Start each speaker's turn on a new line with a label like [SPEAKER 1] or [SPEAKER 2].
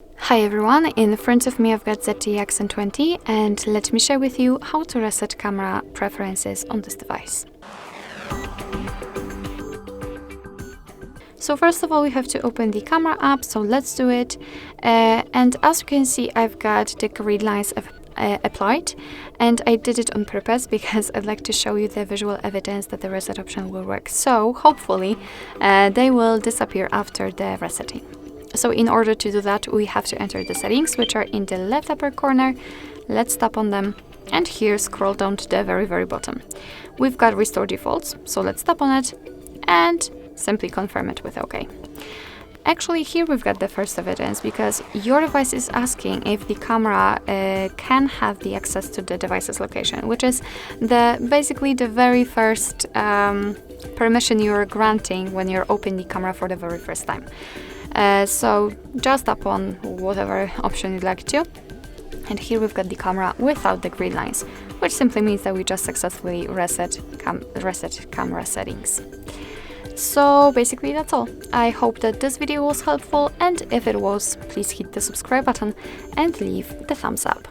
[SPEAKER 1] Hi everyone, in front of me I've got ZTE Axon 20 and let me share with you how to reset camera preferences on this device. So first of all we have to open the camera app, so let's do it. And as you can see, I've got the grid lines applied, and I did it on purpose because I'd like to show you the visual evidence that the reset option will work. So hopefully they will disappear after the resetting. So in order to do that, we have to enter the settings, which are in the left upper corner. Let's tap on them, and here scroll down to the very bottom. We've got restore defaults, so let's tap on it and simply confirm it with OK. Actually, here we've got the first evidence, because your device is asking if the camera can have the access to the device's location, which is basically the very first permission you're granting when you're opening the camera for the very first time. So just tap on whatever option you'd like to, and here we've got the camera without the grid lines, which simply means that we just successfully reset camera settings. So basically that's all. I hope that this video was helpful, and if it was, please hit the subscribe button and leave the thumbs up.